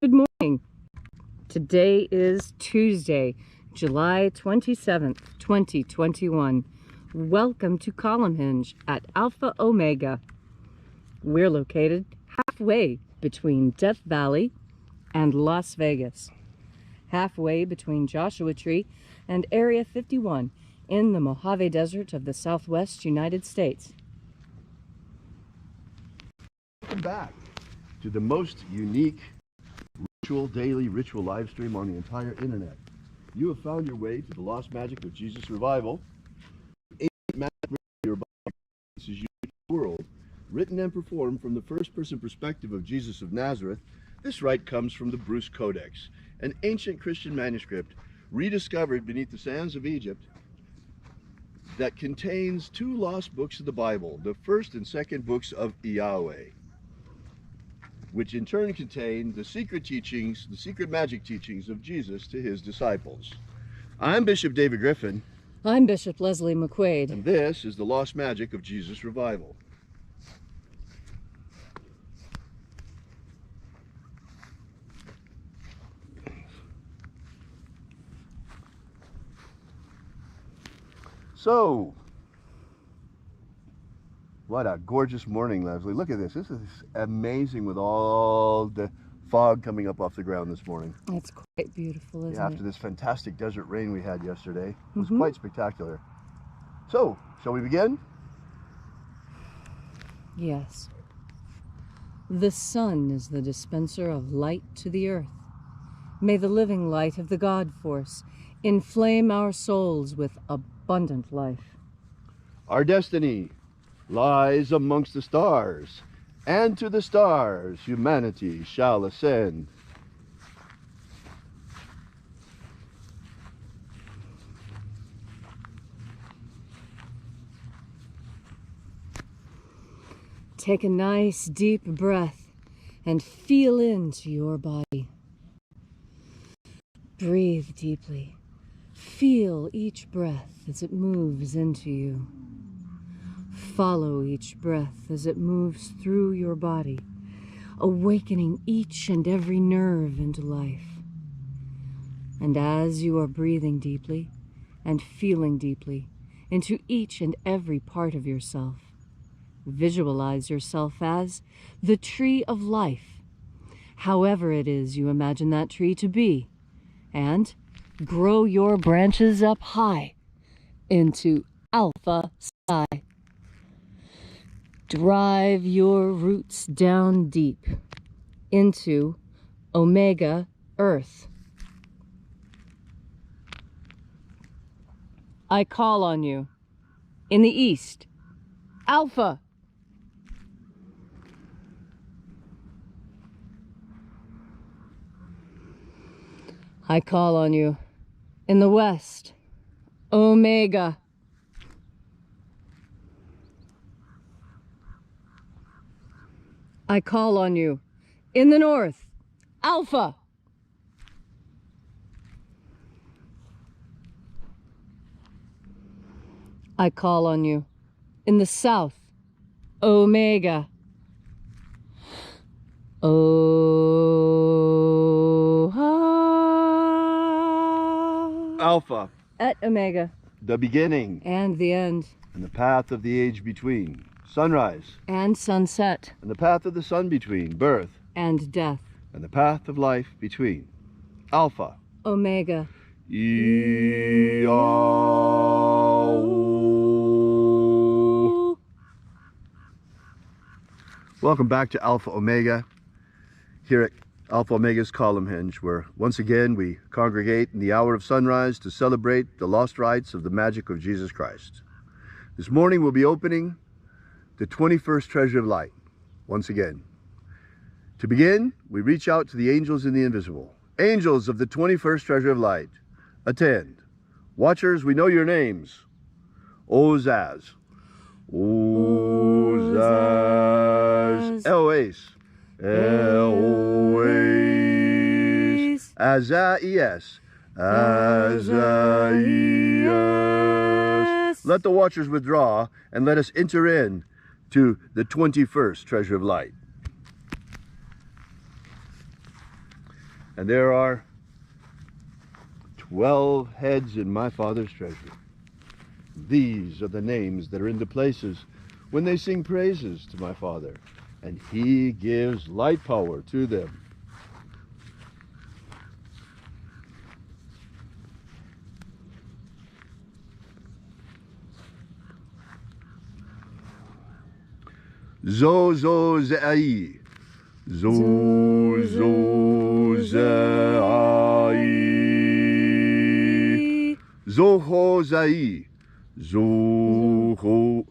Good morning. Today is Tuesday, July 27th, 2021. Welcome to Column Hinge at Alpha Omega. We're located halfway between Death Valley and Las Vegas. Halfway between Joshua Tree and Area 51 in the Mojave Desert of the Southwest United States. Welcome back to the most unique daily ritual live stream on the entire internet. You have found your way to the Lost Magic of Jesus Revival. Ancient magic your body. This is unique world, written and performed from the first-person perspective of Jesus of Nazareth. This rite comes from the Bruce Codex, an ancient Christian manuscript rediscovered beneath the sands of Egypt that contains two lost books of the Bible, the first and second books of Yahweh, which in turn contain the secret teachings, the secret magic teachings of Jesus to his disciples. I'm Bishop David Griffin. I'm Bishop Leslie McQuaid. And this is the Lost Magic of Jesus Revival. So, what a gorgeous morning, Leslie. Look at this. This is amazing with all the fog coming up off the ground this morning. It's quite beautiful, isn't it? After this fantastic desert rain we had yesterday. It was quite spectacular. So, shall we begin? Yes. The sun is the dispenser of light to the earth. May the living light of the God Force inflame our souls with abundant life. Our destiny lies amongst the stars, and to the stars humanity shall ascend. Take a nice deep breath and feel into your body. Breathe deeply. Feel each breath as it moves into you. Follow each breath as it moves through your body, awakening each and every nerve into life. And as you are breathing deeply and feeling deeply into each and every part of yourself, visualize yourself as the tree of life, however it is you imagine that tree to be, and grow your branches up high into Alpha Psi. Drive your roots down deep into Omega Earth. I call on you in the east, Alpha. I call on you in the west, Omega. I call on you in the north, Alpha. I call on you in the south, Omega. Alpha. Et Omega. The beginning. And the end. And the path of the age between. Sunrise. And sunset. And the path of the sun between. Birth. And death. And the path of life between. Alpha. Omega. Welcome back to Alpha Omega, here at Alpha Omega's Column Hinge, where once again we congregate in the hour of sunrise to celebrate the lost rites of the magic of Jesus Christ. This morning we'll be opening the 21st Treasure of Light, once again. To begin, we reach out to the angels in the invisible. Angels of the 21st Treasure of Light, attend. Watchers, we know your names. Ozaz. Ozaz. Eloise. Eloise. Azaias. Azaias. Let the watchers withdraw and let us enter in to the 21st Treasure of Light. And there are 12 heads in my Father's treasury. These are the names that are in the places when they sing praises to my Father, and he gives light power to them. Zo zo ze'ai. Zo zo ze'ai. Zo ho zai. Zo ho.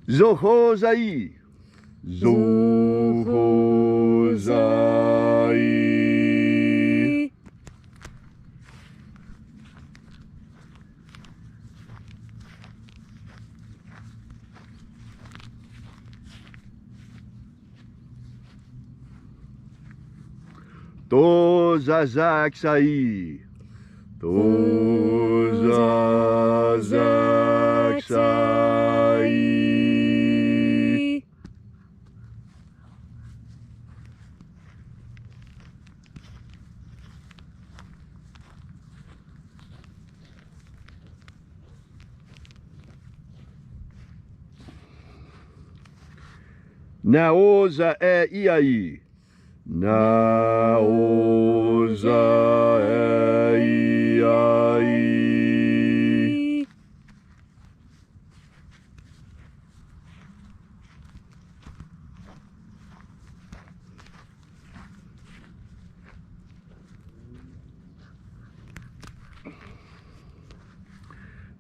Zo ho zai. Zo ho zai. To zazak sai. To zazak sai. Naoza e iai. Naoza e iai.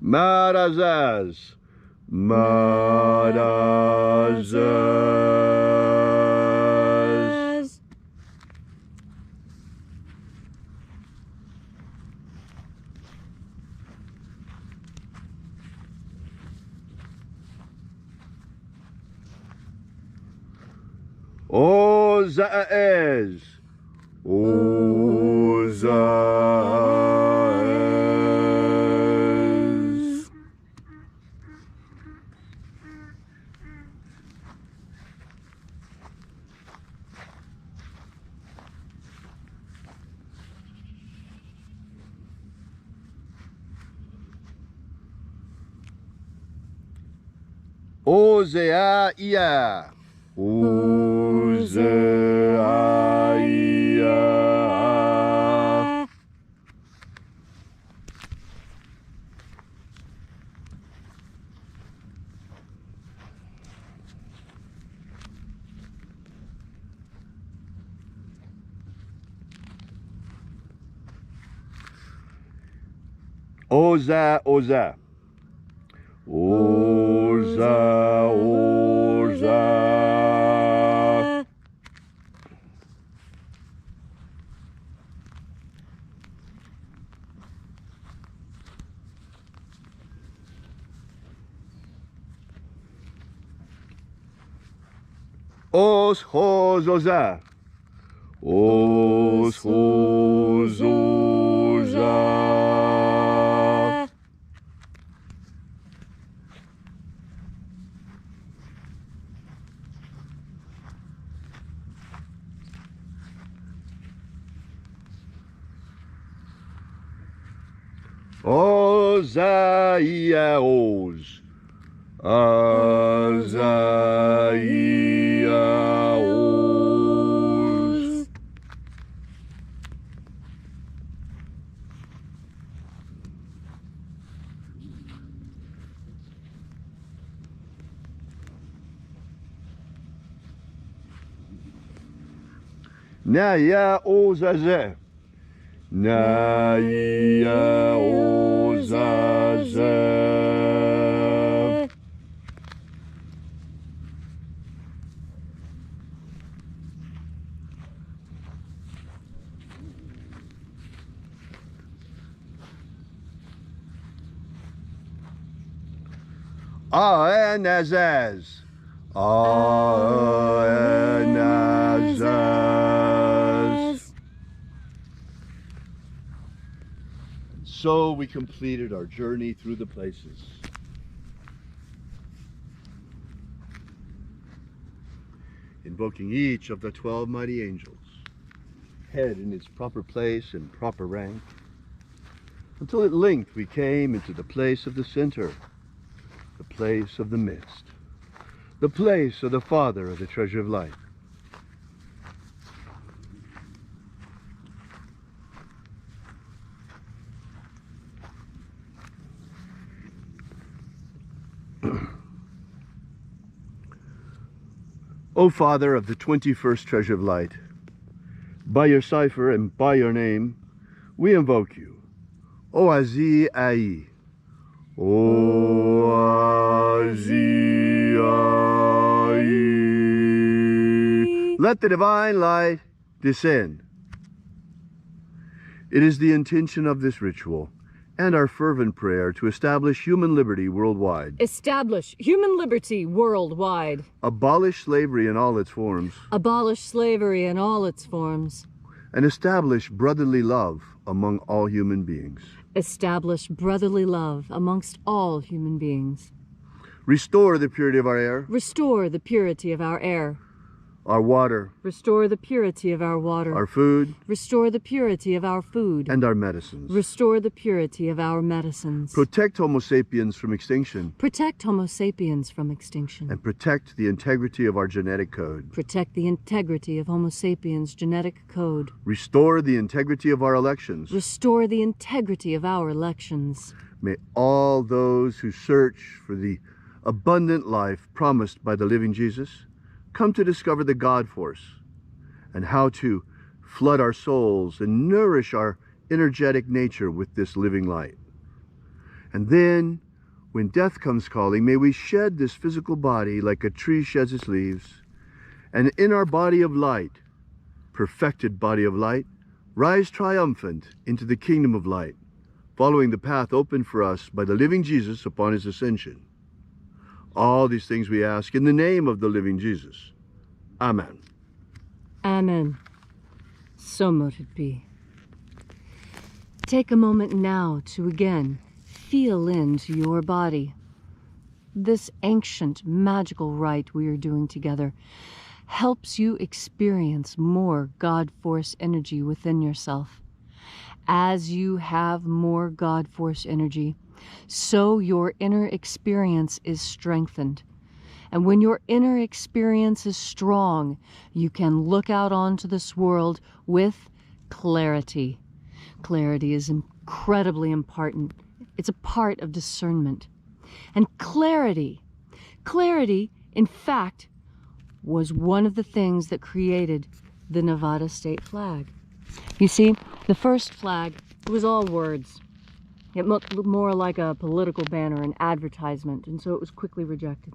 Marazaz. Marazaz. Ozaez. Ozaez. Ozeaia. Ozeaia. Oza, oza. Oza, oza. Os, hos, oza. Os, hos, oza. Ozaia, os. Ozaia, os. Naia, ozaze. Naia, ozaze. Aenazaz. Aenazaz. so we completed our journey through the places. Invoking each of the 12 mighty angels, head in its proper place and proper rank, until at length we came into the place of the center, the place of the midst, the place of the Father of the treasure of light. O Father of the 21st treasure of light, by your cipher and by your name, we invoke you. O Azi Ai. O Azi Ai. Let the divine light descend. It is the intention of this ritual and our fervent prayer to establish human liberty worldwide. Establish human liberty worldwide. Abolish slavery in all its forms. Abolish slavery in all its forms. And establish brotherly love among all human beings. Establish brotherly love amongst all human beings. Restore the purity of our air. Restore the purity of our air. Our water. Restore the purity of our water. Our food. Restore the purity of our food. And our medicines. Restore the purity of our medicines. Protect Homo sapiens from extinction. Protect Homo sapiens from extinction. And protect the integrity of our genetic code. Protect the integrity of Homo sapiens' genetic code. Restore the integrity of our elections. Restore the integrity of our elections. May all those who search for the abundant life promised by the living Jesus come to discover the God force and how to flood our souls and nourish our energetic nature with this living light. And then, when death comes calling, may we shed this physical body like a tree sheds its leaves, and in our body of light, perfected body of light, rise triumphant into the kingdom of light, following the path opened for us by the living Jesus upon his ascension. All these things we ask in the name of the living Jesus. Amen. Amen. So mote it be. Take a moment now to again feel into your body. This ancient magical rite we are doing together helps you experience more God Force energy within yourself. As you have more God Force energy, so your inner experience is strengthened. And when your inner experience is strong, you can look out onto this world with clarity. Clarity is incredibly important. It's a part of discernment. And clarity, in fact, was one of the things that created the Nevada state flag. You see, the first flag, it was all words. It looked more like a political banner, an advertisement, and so it was quickly rejected.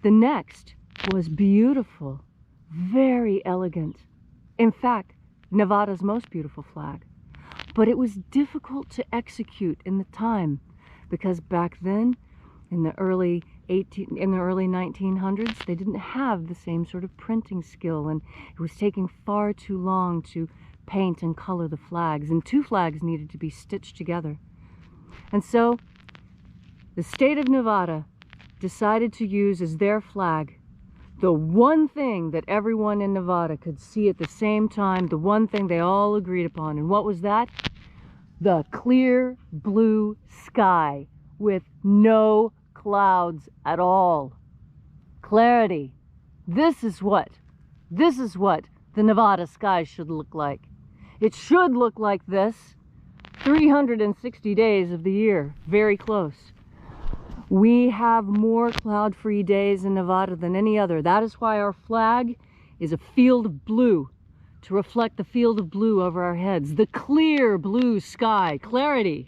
The next was beautiful, very elegant. In fact, Nevada's most beautiful flag. But it was difficult to execute in the time because back then, in the early 1900s, they didn't have the same sort of printing skill, and it was taking far too long to paint and color the flags, and two flags needed to be stitched together. And so the state of Nevada decided to use as their flag the one thing that everyone in Nevada could see at the same time, the one thing they all agreed upon. And what was that? The clear blue sky with no clouds at all. Clarity. This is what the Nevada sky should look like. It should look like this 360 days of the year, very close. We have more cloud-free days in Nevada than any other. That is why our flag is a field of blue, to reflect the field of blue over our heads. The clear blue sky, clarity.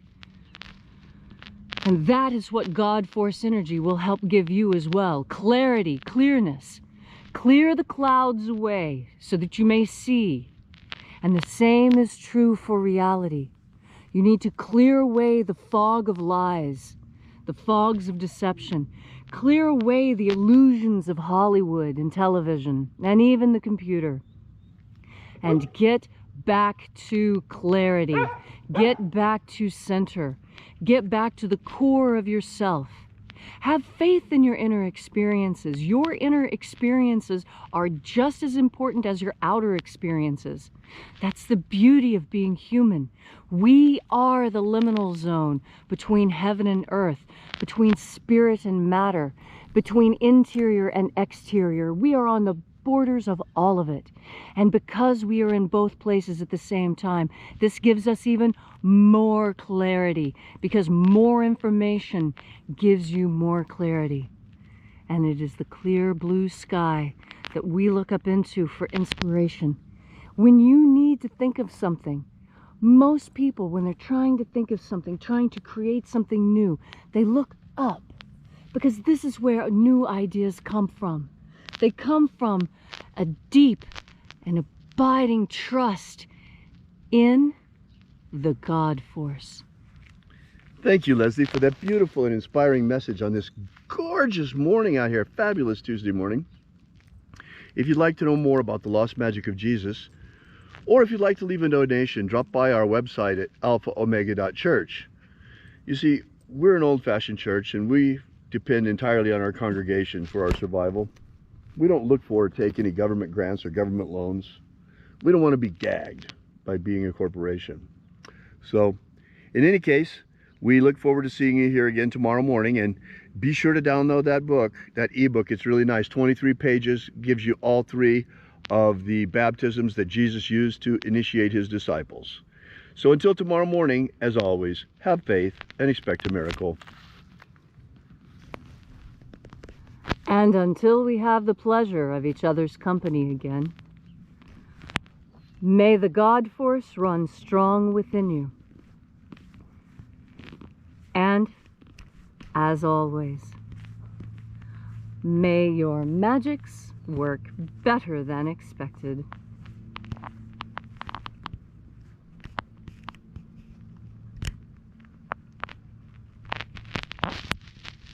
And that is what God Force energy will help give you as well. Clarity, clearness. Clear the clouds away so that you may see. And the same is true for reality. You need to clear away the fog of lies, the fogs of deception. Clear away the illusions of Hollywood and television and even the computer. And get back to clarity. Get back to center. Get back to the core of yourself. Have faith in your inner experiences. Your inner experiences are just as important as your outer experiences. That's the beauty of being human. We are the liminal zone between heaven and earth, between spirit and matter, between interior and exterior. We are on the borders of all of it. And because we are in both places at the same time, this gives us even more clarity, because more information gives you more clarity. And it is the clear blue sky that we look up into for inspiration. When you need to think of something, most people, when they're trying to think of something, trying to create something new, they look up, because this is where new ideas come from. They come from a deep and abiding trust in the God force. Thank you, Leslie, for that beautiful and inspiring message on this gorgeous morning out here. Fabulous Tuesday morning. If you'd like to know more about the lost magic of Jesus, or if you'd like to leave a donation, drop by our website at alphaomega.church. You see, we're an old-fashioned church, and we depend entirely on our congregation for our survival. We don't look for or take any government grants or government loans. We don't want to be gagged by being a corporation. So, in any case, we look forward to seeing you here again tomorrow morning, and be sure to download that book, that ebook. It's really nice. 23 pages, gives you all 3 of the baptisms that Jesus used to initiate his disciples. So until tomorrow morning, as always, have faith and expect a miracle. And until we have the pleasure of each other's company again, may the God force run strong within you. And, as always, may your magics work better than expected.